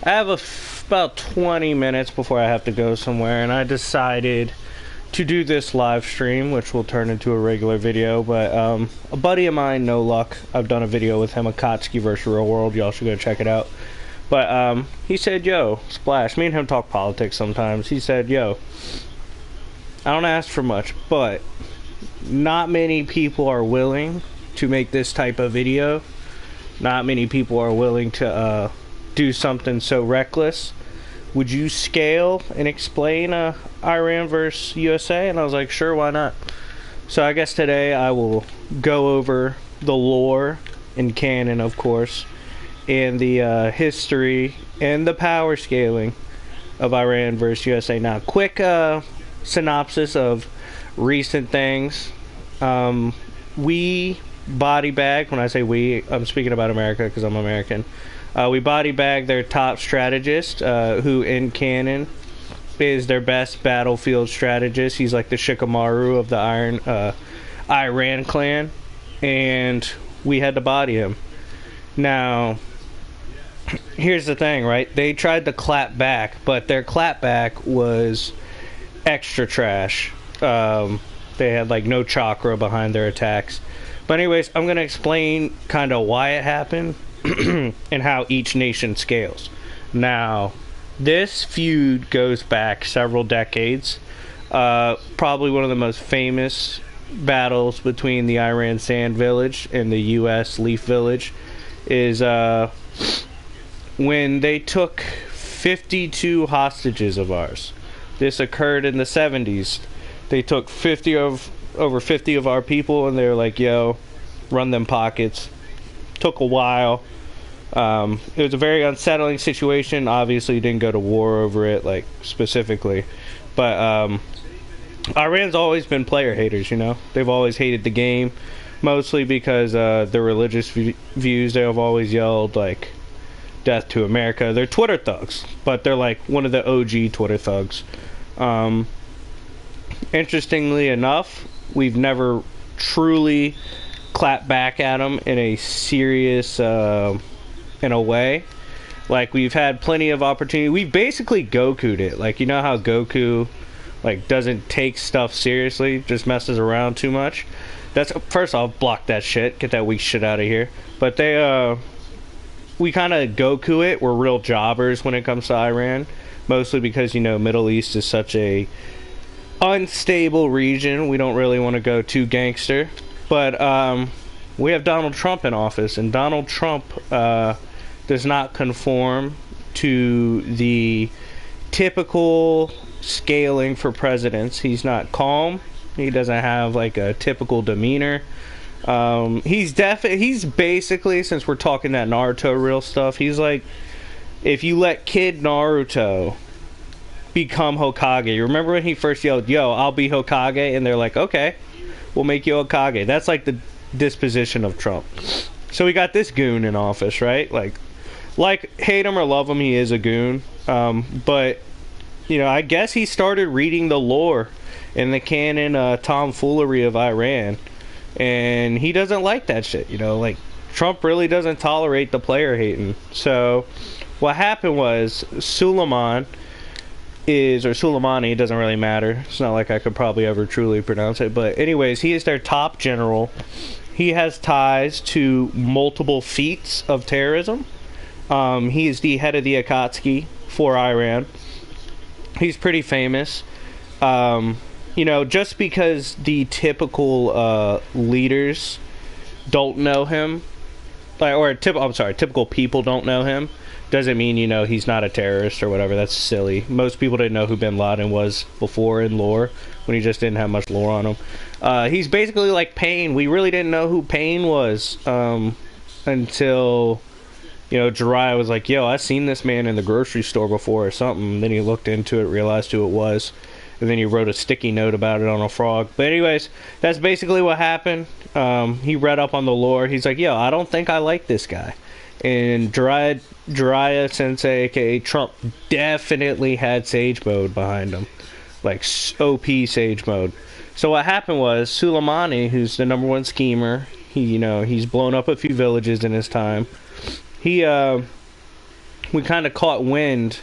I have about 20 minutes before I have to go somewhere, and I decided to do this live stream, which will turn into a regular video. But a buddy of mine, No Luck, I've done a video with him, Akatsuki vs. Real World. Y'all should go check it out. But he said, yo, Splash, me and him talk politics sometimes. He said, yo, I don't ask for much, but not many people are willing to make this type of video. Not many people are willing to do something so reckless. Would you scale and explain Iran versus USA? And I was like, sure, why not? So I guess today I will go over the lore and canon, of course, and the history and the power scaling of Iran versus USA. Now, quick synopsis of recent things. We body bagged, when I say we, I'm speaking about America because I'm American. We body bagged their top strategist, who in canon is their best battlefield strategist. He's like the Shikamaru of the Iran clan, and we had to body him. Now, here's the thing, right? They tried to clap back, but their clapback was extra trash. They had like no chakra behind their attacks. But anyways, I'm going to explain kind of why it happened and how each nation scales. Now, this feud goes back several decades. Probably one of the most famous battles between the Iran Sand Village and the U.S. Leaf Village is when they took 52 hostages of ours. This occurred in the 70s. They took over 50 of our people, and they were like, yo, run them pockets. Took a while. It was a very unsettling situation. Obviously, didn't go to war over it, like, specifically. But Iran's always been player haters, you know? They've always hated the game, mostly because their religious views. They have always yelled, like, death to America. They're Twitter thugs, but they're, like, one of the OG Twitter thugs. Interestingly enough, we've never truly clapped back at them in a serious, in a way. Like, we've had plenty of opportunity. We've basically Goku'd it. Like, you know how Goku, like, doesn't take stuff seriously, just messes around too much? That's, first off, block that shit. Get that weak shit out of here. But they, we kind of Goku it. We're real jobbers when it comes to Iran. Mostly because, you know, Middle East is such a unstable region. We don't really want to go too gangster. But we have Donald Trump in office, and Donald Trump does not conform to the typical scaling for presidents. He's not calm. He doesn't have like a typical demeanor. He's basically, since we're talking that Naruto real stuff, he's like, if you let Kid Naruto become Hokage. You remember when he first yelled, yo, I'll be Hokage? And they're like, okay, we'll make you Hokage. That's like the disposition of Trump. So we got this goon in office, right? Like hate him or love him, he is a goon. But, you know, I guess he started reading the lore and the canon tomfoolery of Iran. And he doesn't like that shit, you know? Like, Trump really doesn't tolerate the player hating. So what happened was Soleimani, it doesn't really matter. It's not like I could probably ever truly pronounce it. But anyways, he is their top general. He has ties to multiple feats of terrorism. He is the head of the Akatsuki for Iran. He's pretty famous. You know, just because the typical leaders don't know him, typical people don't know him, doesn't mean, you know, he's not a terrorist or whatever. That's silly. Most people didn't know who bin Laden was before in lore, when he just didn't have much lore on him. He's basically like Pain. We really didn't know who Pain was until, you know, Jiraiya was like, yo, I've seen this man in the grocery store before or something. And then he looked into it, realized who it was, and then he wrote a sticky note about it on a frog. But anyways, that's basically what happened. He read up on the lore. He's like, yo, I don't think I like this guy. And Jiraiya Sensei, aka Trump, definitely had Sage Mode behind him. Like, OP Sage Mode. So what happened was, Soleimani, who's the #1 schemer, he's blown up a few villages in his time. He we kind of caught wind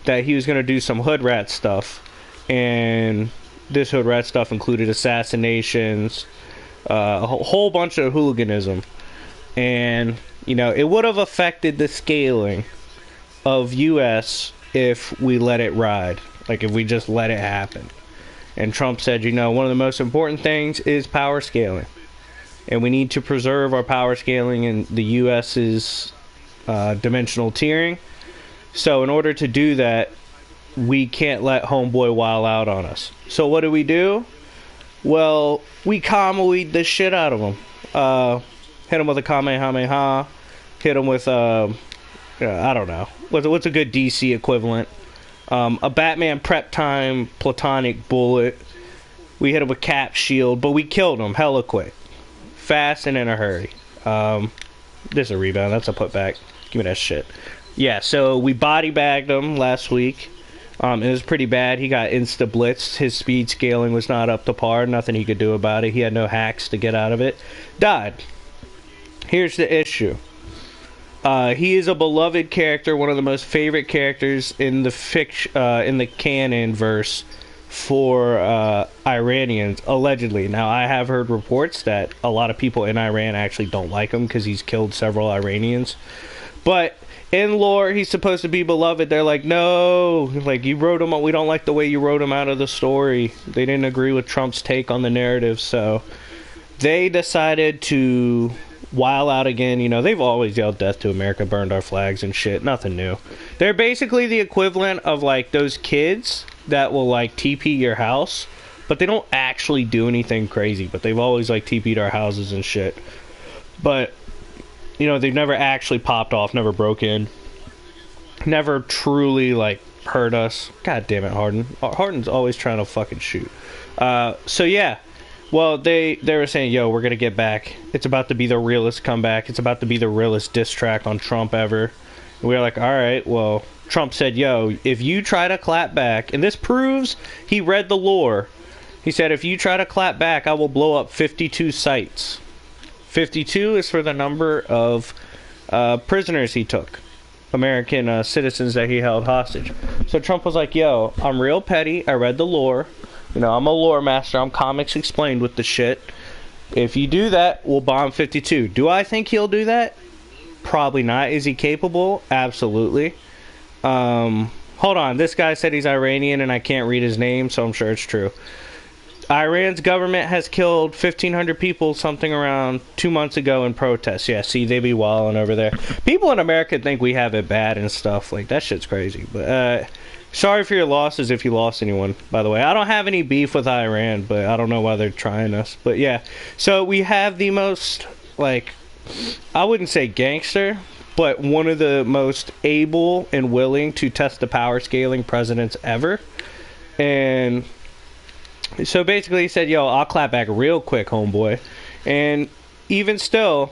that he was going to do some hood rat stuff, and this hood rat stuff included assassinations, a whole bunch of hooliganism, and you know, it would have affected the scaling of U.S. if we let it ride, like if we just let it happen. And Trump said, you know, one of the most important things is power scaling, and we need to preserve our power scaling and the U.S.'s dimensional tiering. So in order to do that, we can't let homeboy wild out on us. So what do? Well, we Kamui the shit out of him. Hit him with a Kamehameha. Hit him with, I don't know. What's a good DC equivalent? A Batman prep time platonic bullet. We hit him with Cap shield, but we killed him hella quick. Fast and in a hurry. This is a rebound. That's a putback. Give me that shit. Yeah, so we body bagged him last week. It was pretty bad. He got insta-blitzed. His speed scaling was not up to par. Nothing he could do about it. He had no hacks to get out of it. Died. Here's the issue. He is a beloved character, one of the most favorite characters in the canon verse for Iranians, allegedly. Now, I have heard reports that a lot of people in Iran actually don't like him because he's killed several Iranians. But in lore, he's supposed to be beloved. They're like, no, like, you wrote him, we don't like the way you wrote him out of the story. They didn't agree with Trump's take on the narrative, so they decided to wild out again. You know, they've always yelled death to America, burned our flags and shit. Nothing new. They're basically the equivalent of, like, those kids that will, like, TP your house, but they don't actually do anything crazy, but they've always, like, TP'd our houses and shit. But you know, they've never actually popped off, never broke in, never truly, like, hurt us. God damn it, Harden. Harden's always trying to fucking shoot. So, yeah. Well, they were saying, yo, we're going to get back. It's about to be the realest comeback. It's about to be the realest diss track on Trump ever. And we were like, all right, well, Trump said, yo, if you try to clap back, and this proves he read the lore. He said, if you try to clap back, I will blow up 52 sites. 52 is for the number of prisoners he took, American citizens that he held hostage. So Trump was like, yo, I'm real petty. I read the lore. You know, I'm a lore master. I'm comics explained with the shit. If you do that, we'll bomb 52. Do I think he'll do that? Probably not. Is he capable? Absolutely. Hold on. This guy said he's Iranian and I can't read his name, so I'm sure it's true. Iran's government has killed 1,500 people something around 2 months ago in protests. Yeah, see, they be wilding over there. People in America think we have it bad and stuff. Like, that shit's crazy. But, sorry for your losses if you lost anyone, by the way. I don't have any beef with Iran, but I don't know why they're trying us. But, yeah. So, we have the most, like, I wouldn't say gangster, but one of the most able and willing to test the power scaling presidents ever. And so basically he said, yo, I'll clap back real quick, homeboy. And even still,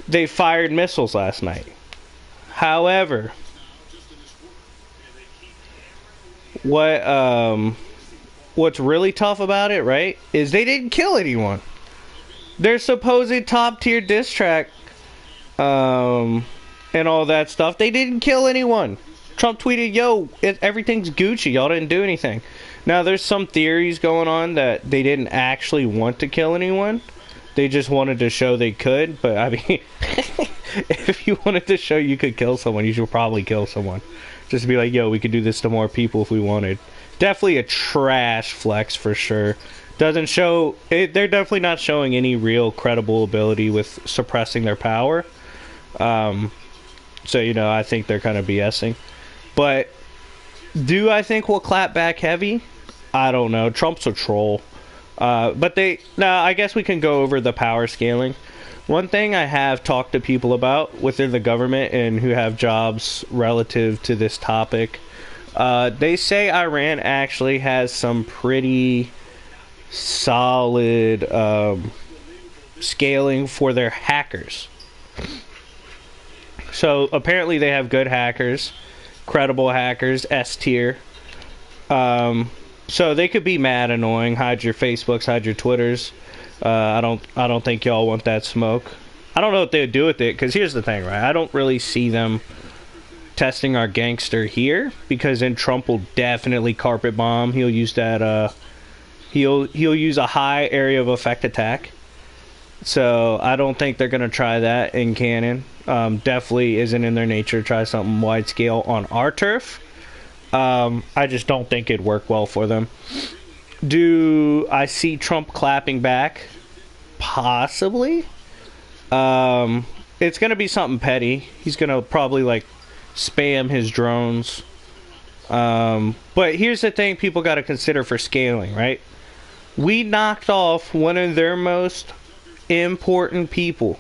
they fired missiles last night. However, what's really tough about it, right, is they didn't kill anyone. Their supposed top tier diss track and all that stuff, they didn't kill anyone. Trump tweeted, yo, everything's Gucci, y'all didn't do anything. Now, there's some theories going on that they didn't actually want to kill anyone. They just wanted to show they could. But, I mean, if you wanted to show you could kill someone, you should probably kill someone. Just to be like, yo, we could do this to more people if we wanted. Definitely a trash flex for sure. Doesn't show... they're definitely not showing any real credible ability with suppressing their power. So, you know, I think they're kind of BSing. But do I think we'll clap back heavy? I don't know. Trump's a troll. But I guess we can go over the power scaling. One thing I have talked to people about within the government and who have jobs relative to this topic, they say Iran actually has some pretty solid scaling for their hackers. So apparently they have good hackers, credible hackers, S tier. So they could be mad annoying. Hide your Facebooks, hide your Twitters. I don't think y'all want that smoke. I don't know what they would do with it, because here's the thing, right? I don't really see them testing our gangster here, because then Trump will definitely carpet bomb. He'll use that. He'll use a high area of effect attack. So I don't think they're gonna try that in canon. Definitely isn't in their nature to try something wide scale on our turf. I just don't think it'd work well for them. Do I see Trump clapping back? Possibly. It's gonna be something petty. He's gonna probably like spam his drones. But here's the thing people got to consider for scaling, right? We knocked off one of their most important people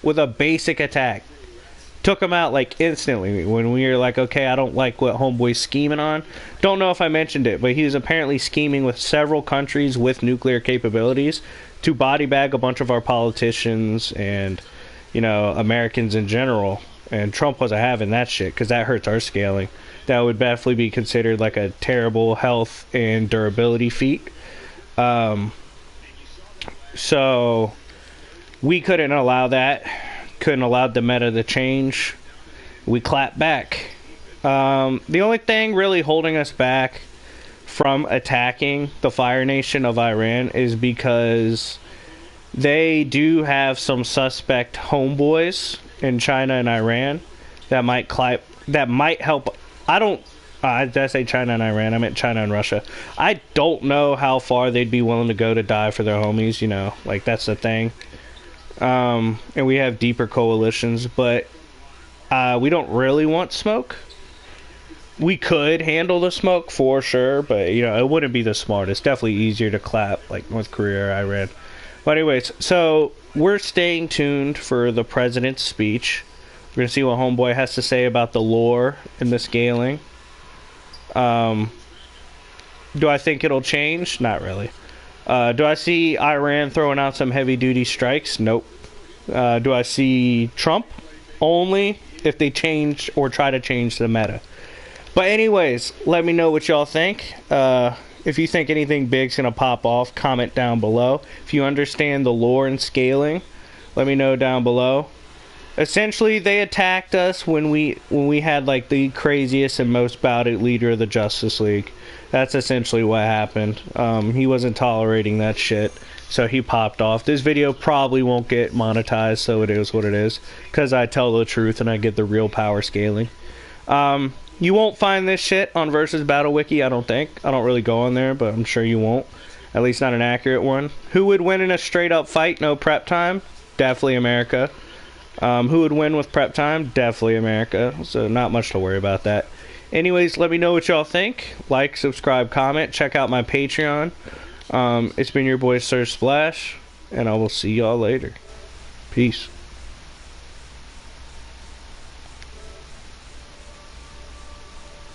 with a basic attack. Took him out like instantly when we were like, okay, I don't like what homeboy's scheming on. Don't know if I mentioned it, but he was apparently scheming with several countries with nuclear capabilities to body bag a bunch of our politicians and, you know, Americans in general. And Trump wasn't having that shit because that hurts our scaling. That would definitely be considered like a terrible health and durability feat. So we couldn't allow that. Couldn't allow the meta to change. We clapped back. The only thing really holding us back from attacking the Fire Nation of Iran is because they do have some suspect homeboys in China and Iran that might help. Did I say China and Iran? I meant China and Russia. I don't know how far they'd be willing to go to die for their homies, you know, like that's the thing. And we have deeper coalitions, but we don't really want smoke. We could handle the smoke for sure, but you know, it wouldn't be the smartest. Definitely easier to clap like North Korea or Iran. But anyways, so we're staying tuned for the president's speech. We're gonna see what homeboy has to say about the lore and the scaling. Do I think it'll change? Not really. Do I see Iran throwing out some heavy-duty strikes? Nope. Do I see Trump? Only if they change or try to change the meta. But anyways, let me know what y'all think. If you think anything big's going to pop off, comment down below. If you understand the lore and scaling, let me know down below. Essentially, they attacked us when we had like the craziest and most bouted leader of the Justice League. That's essentially what happened. He wasn't tolerating that shit, so he popped off. This video probably won't get monetized, so it is what it is, because I tell the truth and I get the real power scaling. You won't find this shit on Versus Battle Wiki, I don't think. I don't really go on there, but I'm sure you won't. At least not an accurate one. Who would win in a straight up fight, no prep time? Definitely America. Who would win with prep time? Definitely America. So not much to worry about that. Anyways, let me know what y'all think. Like, subscribe, comment. Check out my Patreon. It's been your boy Sir Splash, and I will see y'all later. Peace.